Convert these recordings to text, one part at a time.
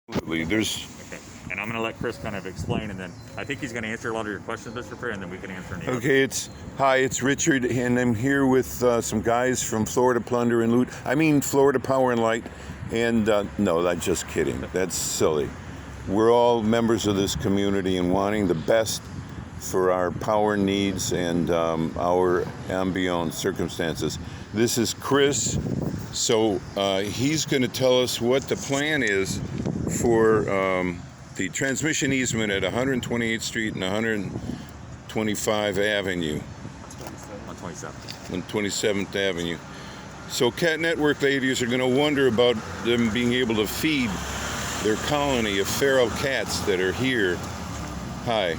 Absolutely. There's Okay. And I'm going to let Chris kind of explain, and then I think he's going to answer a lot of your questions, Mr. Fair, and then we can answer any others. okay. It's Richard, and I'm here with some guys from Florida Plunder and Loot. I mean Florida Power and Light. And no, I'm just kidding. That's silly. We're all members of this community and wanting the best for our power needs and our ambient circumstances. This is Chris. So he's going to tell us what the plan is for the transmission easement at 128th Street and 125 Avenue. On 27th. On 27th Avenue. So Cat Network ladies are going to wonder about them being able to feed their colony of feral cats that are here. Hi.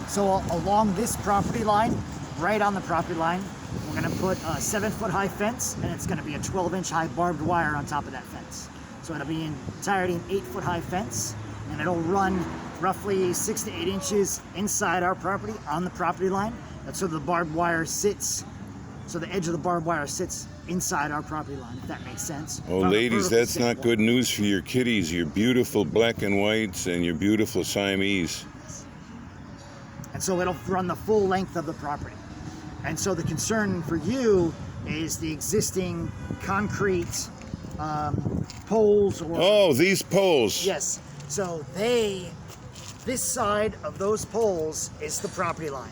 So along this property line, right on the property line, we're going to put a 7-foot high fence, and it's going to be a 12-inch high barbed wire on top of that fence. So it'll be in entirety an 8-foot high fence, and it'll run roughly 6 to 8 inches inside our property on the property line. That's so the barbed wire sits, so the edge of the barbed wire sits inside our property line, if that makes sense. Oh, ladies, that's not good news for your kitties, your beautiful black and whites and your beautiful Siamese. And so it'll run the full length of the property. And so the concern for you is the existing concrete poles or... Oh, these poles. Yes. So this side of those poles is the property line.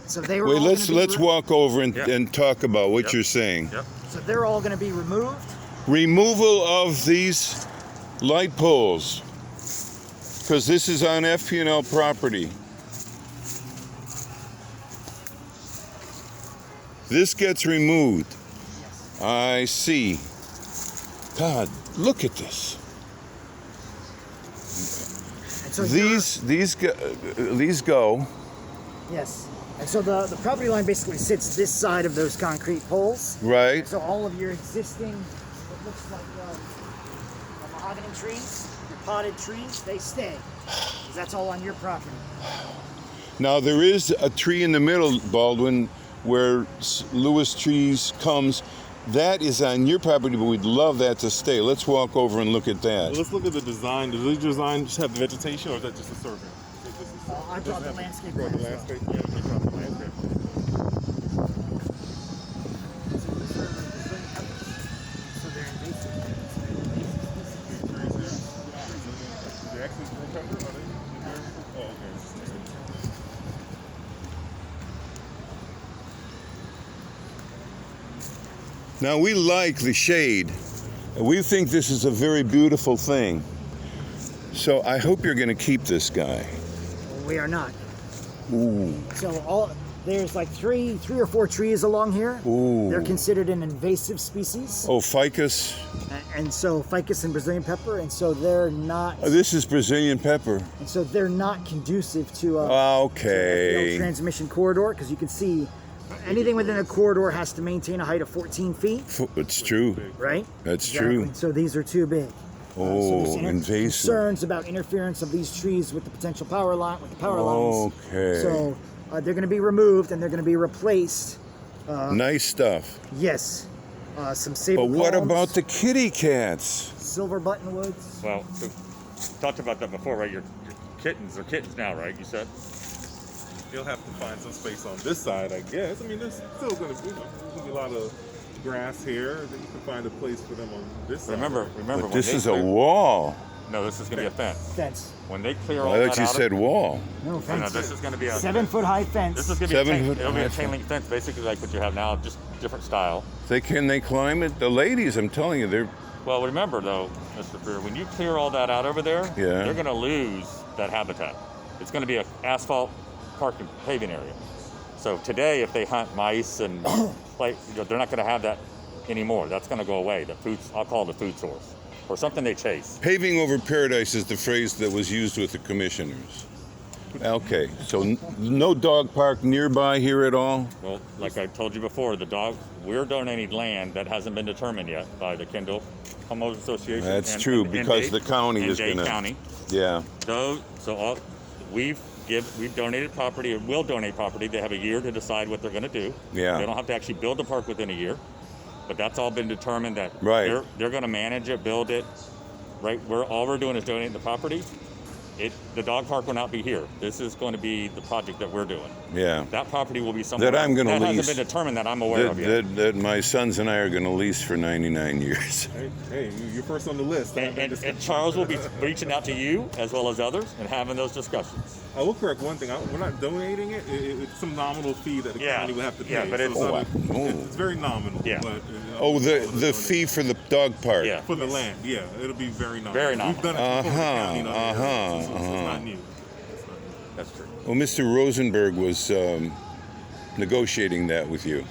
So they were Wait, all let's walk over and talk about what you're saying. Yep. So they're all going to be removed. Removal of these light poles, because this is on Fpl property. This gets removed. Yes. I see. God, look at this. And so These go. Yes. And so the property line basically sits this side of those concrete poles. Right. So all of your existing, what looks like mahogany trees, your potted trees, they stay. 'Cause that's all on your property. Now there is a tree in the middle, Baldwin, where Lewis Trees comes. That is on your property, but we'd love that to stay. Let's walk over and look at that. Well, let's look at the design. Does the design just have the vegetation, or is that just a circle? I brought the landscape. Brought the landscape. Yeah, we brought the landscape. So they're invasive. They actually pepper? Are they? Oh, okay. Now we like the shade. We think this is a very beautiful thing. So I hope you're going to keep this guy. We are not. Ooh. So there's like three or four trees along here. Ooh. They're considered an invasive species. Oh, ficus. And so ficus and Brazilian pepper, and so they're not. Oh, this is Brazilian pepper. And so they're not conducive to Okay. transmission corridor, because you can see anything within a corridor has to maintain a height of 14 feet, It's true. right? That's Exactly. true. So these are too big. Oh, there's invasive. concerns about interference of these trees with the potential power line, with the power lines. Okay. So they're going to be removed and they're going to be replaced. Nice stuff. Yes. Some sable But what palms, about the kitty cats? silver buttonwoods? Well, so, talked about that before, right? Your kittens are kittens now, right? You said? You'll have to find some space on this side, I guess. I mean, there's still going to be a lot of grass here. Then you can find a place for them on this side. Remember But when this they is a clear- wall. No, this is going to be a fence. Fence. When they clear all I that thought you out said of, wall. No no, fence. this is going to be a 7-foot high fence. This is going to be a 7 chain, foot it'll be a high chain link fence, basically like what you have now, just different style. Can they climb it? The ladies, I'm telling you, they're Well, remember though, Mr. Freer, when you clear all that out over there, Yeah. you're going to lose that habitat. It's going to be an asphalt parking paving area. So today, if they hunt mice and they're not going to have that anymore. That's going to go away. I'll call it the food source, or something they chase. paving over paradise is the phrase that was used with the commissioners. Okay, so no dog park nearby here at all? Well, like I told you before, we're donating land that hasn't been determined yet by the Kendall Homeowners Association. That's true, because the county is Dade gonna- County. Yeah. We've donated property, or will donate property. They have a year to decide what they're going to do. Yeah. They don't have to actually build the park within a year, but that's all been determined that Right. they're going to manage it, build it, right? All we're doing is donating the property. The dog park will not be here. This is going to be the project that we're doing. Yeah. That property will be somewhere That I'm going to that lease. hasn't been determined that I'm aware of yet. That my sons and I are going to lease for 99 years. Hey, you're first on the list. And Charles will be reaching out to you as well as others and having those discussions. I will correct one thing. We're not donating it. It's some nominal fee that the county would have to pay. Yeah, but it's, it's very nominal. Yeah. But, The fee for the dog park. Yeah. For the land, yeah. It'll be very nominal. Very nominal. We've done it before the county, so it's not new. That's true. Well, Mr. Rosenberg was negotiating that with you.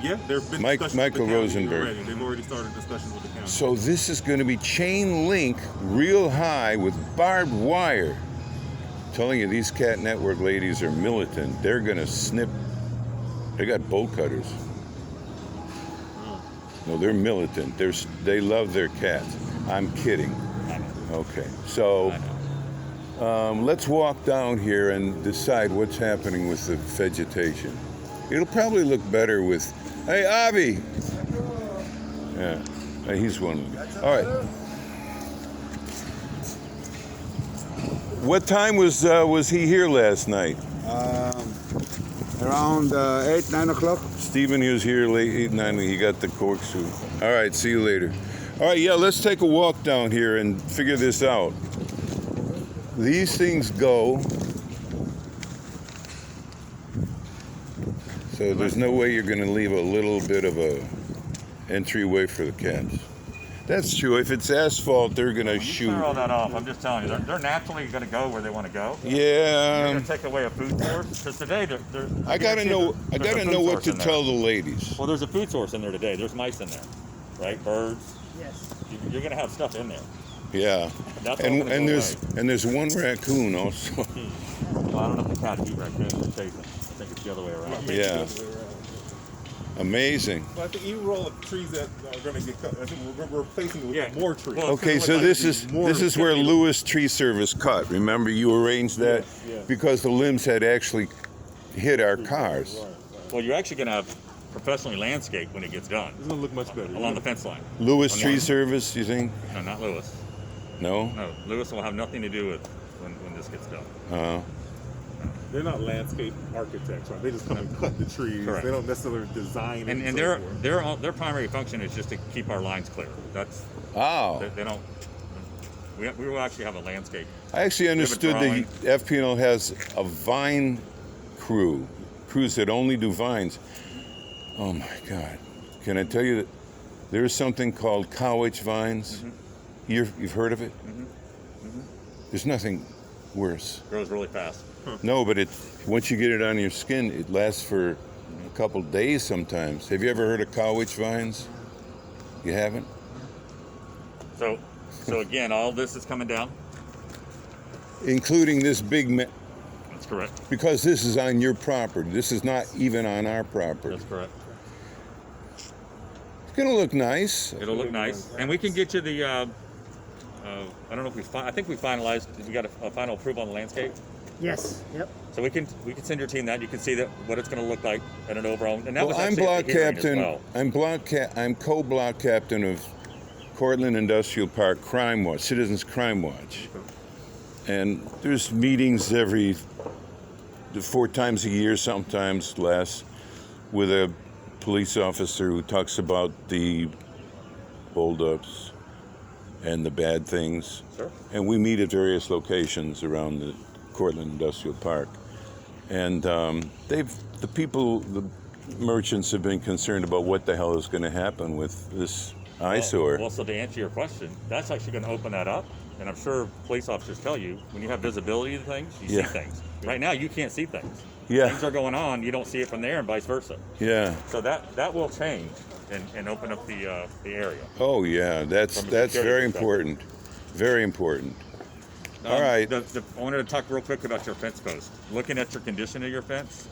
Yeah, there have been Michael discussions with the county Rosenberg. already. They've already started discussions with the county. So this is going to be chain link real high with barbed wire. I'm telling you, these Cat Network ladies are militant. They're going to snip. They got bolt cutters. No, they're militant. They love their cats. I'm kidding. Okay, so let's walk down here and decide what's happening with the vegetation. It'll probably look better with, hey, Avi. Yeah, he's one of them. All right. What time was he here last night? Around 8, 9 o'clock. Stephen, he was here late 8, 9. He got the corkscrew. All right, see you later. All right, yeah, let's take a walk down here and figure this out. These things go. So there's no way you're going to leave a little bit of a entryway for the cats. That's true. If it's asphalt, they're going to shoot. Clear all that off. I'm just telling you, they're naturally going to go where they want to go. You're Yeah. going to take away a food source because today they're I gotta know. I there's a gotta food know what source to in there. tell the ladies. Well, there's a food source in there today. There's mice in there, right? Birds. Yes. You're going to have stuff in there. Yeah. That's all And gonna and go there's away. and there's one raccoon also. Well, I don't know if the cats eat raccoons or chase them. I think it's the other way around. Yeah. Amazing. Well, I think you roll of trees that are going to get cut. I think we're replacing it with Yeah. more trees. Well, Okay, It's so gonna this look is more this is where typical. Lewis Tree Service cut. Remember, you arranged that Yes. because the limbs had actually hit our cars. Well, you're actually going to have professionally landscaped when it gets done It's going to look much better. along the fence line. Lewis On Tree the- Service, you think? No, not Lewis. No. No, Lewis will have nothing to do with when this gets done. They're not landscape architects, right? They just come and cut the trees. Correct. They don't necessarily design it. And so forth. their primary function is just to keep our lines clear. That's Oh, they don't. We will actually have a landscape. I actually understood drawing. that FPL has a vine crews that only do vines. Oh my God! Can I tell you that there's something called cowitch vines? You've heard of it? There's nothing worse. Grows really fast. No, but once you get it on your skin, it lasts for a couple days sometimes. Have you ever heard of cowitch vines? You haven't? So again, all this is coming down. Including this big, That's correct. because this is on your property. This is not even on our property. That's correct. It's gonna look nice. It'll look nice, and we can get you the. I don't know if I think we finalized. We got a final approval on the landscape, Yes. Yep. so we can send your team that. You can see that what it's going to look like at an overall. And that Well, was I'm actually at block the hearing as captain. well. I'm co-block captain of Cortland Industrial Park Crime Watch, Citizens Crime Watch, and there's meetings every 4 times a year, sometimes less, with a police officer who talks about the holdups and the bad things. Sure. And we meet at various locations around the Cortland Industrial Park. And the merchants have been concerned about what the hell is going to happen with this eyesore. Well, so to answer your question, that's actually going to open that up. And I'm sure police officers tell you when you have visibility to things, you Yeah. see things. Right now, you can't see things. Yeah. Things are going on, you don't see it from there, and vice versa. Yeah. So that will change and open up the area. Oh yeah, that's From a very security perspective. important. Very important. All right. I wanted to talk real quick about your fence post. Looking at your condition of your fence,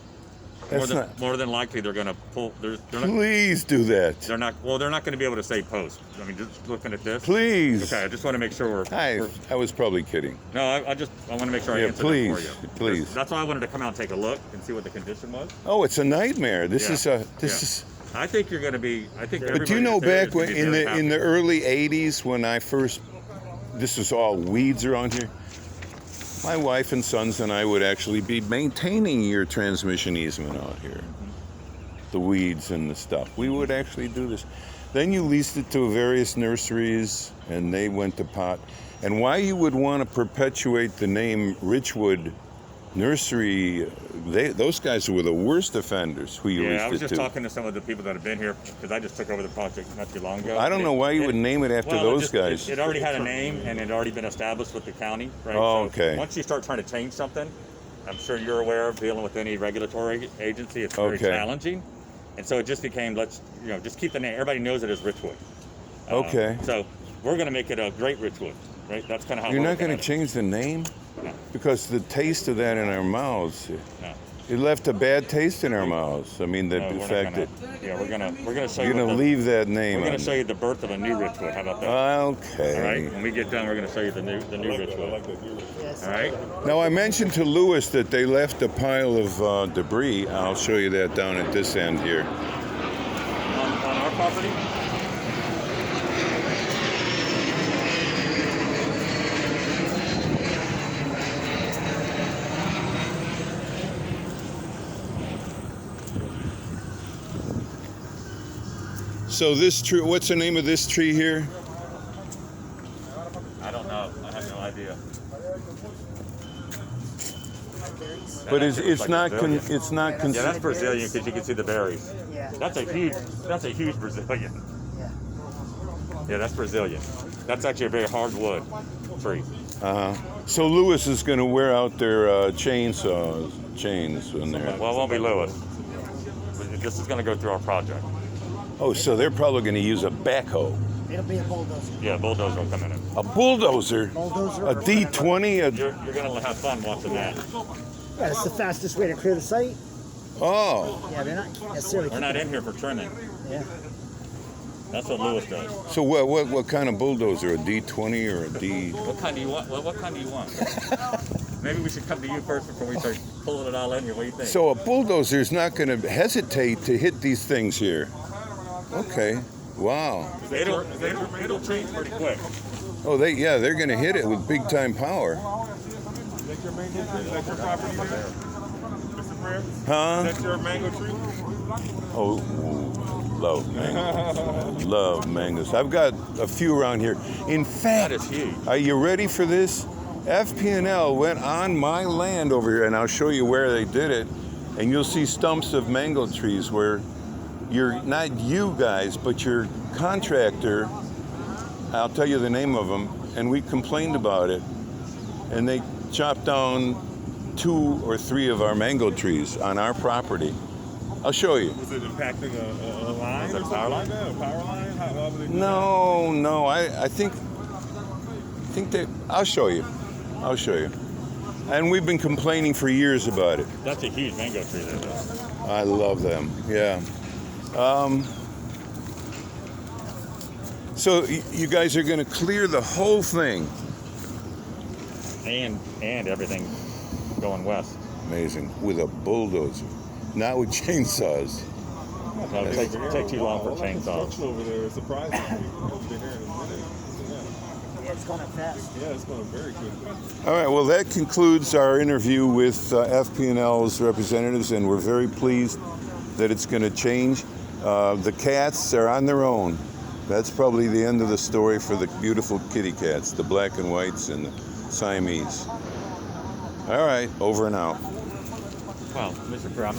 That's not. more than likely they're going to pull. They're not. Please do that. They're not. Well, they're not going to be able to say post. I mean, just looking at this. Please. Okay, I just want to make sure I was probably kidding. No, I want to make sure I Yeah, answered please, that for you. please. That's why I wanted to come out and take a look and see what the condition was. Oh, it's a nightmare. This Yeah. is. I think you're going to be. I think. But do you everybody know that's there back is when gonna be very in the happy. early '80s when I first this is all weeds around here, my wife and sons and I would actually be maintaining your transmission easement out here. The weeds and the stuff. We would actually do this. Then you leased it to various nurseries and they went to pot. And why you would want to perpetuate the name Richwood Nursery, those guys were the worst offenders who you leased it to. Yeah, I was just talking to some of the people that have been here because I just took over the project not too long ago. I don't know why you would name it after those guys. It already had a name and it had already been established with the county, right? Oh, So okay. once you start trying to change something, I'm sure you're aware of dealing with any regulatory agency, it's very Okay. challenging. And so it just became, just keep the name. Everybody knows it as Richwood. Okay. So we're going to make it a great Richwood, right? That's kind of how You're we're not going to looking change the name? No. Because the taste of that in our mouths, at it. No. it left a bad taste in our mouths. I mean, the No, fact that we're gonna show you're you. going to leave that name We're on going to show there. you the birth of a new Richwood. How about that? Okay. All right. When we get done, we're going to show you the new I Richwood. like that. You're right. Yes. All right. Now, I mentioned to Lewis that they left a pile of debris. I'll show you that down at this end here. On our property. So this tree, what's the name of this tree here? I don't know. I have no idea. But That actually looks like Brazilian. it's not Yeah, considered. that's Brazilian because you can see the berries. Yeah. That's a huge Brazilian. Yeah. Yeah, that's Brazilian. That's actually a very hardwood tree. So Lewis is going to wear out their chains in there. Well, it won't be Lewis. This is going to go through our project. Oh, so they're probably going to use a backhoe, It'll be a bulldozer. Yeah, bulldozer will come in. a bulldozer, Bulldozer. a D20. You're going to have fun watching that. Yeah, it's the fastest way to clear the site. Oh, Yeah, they're not necessarily. We're not in here for trimming. Yeah. That's what Lewis does. so what kind of bulldozer? A D20 or a D? What kind do you want? Well, what kind do you want? Maybe we should come to you first before we start pulling it all in here. What do you think? So a bulldozer is not going to hesitate to hit these things here. Okay. Wow. It'll change pretty quick. Oh, they're going to hit it with big time power. Is that your mango tree? Is that your property there? Mr. Prayer? Huh? Is that your mango tree? Oh, love mangoes. Love mangoes. I've got a few around here. In fact, That is huge. are you ready for this? FPL went on my land over here, and I'll show you where they did it. And you'll see stumps of mango trees where not you guys, but your contractor, I'll tell you the name of them, and we complained about it. And they chopped down 2 or 3 of our mango trees on our property. I'll show you. Was it impacting a line? Is it or a power something line? like that? A power line? How would they do No, I think that I'll show you. I'll show you. And we've been complaining for years about it. That's a huge mango tree there, though. I love them. Yeah. So you guys are going to clear the whole thing. And everything going west. Amazing. With a bulldozer, not with chainsaws. No, it take too long for All that chainsaws. construction over there is surprising me. I've been here in a minute. Yeah, it's going up fast. Yeah, it's going very quickly. All right. Well, that concludes our interview with FP&L's representatives, and we're very pleased that it's going to change. The cats are on their own. That's probably the end of the story for the beautiful kitty cats, the black and whites and the Siamese. All right, over and out. Well, Mr. Fair, I'm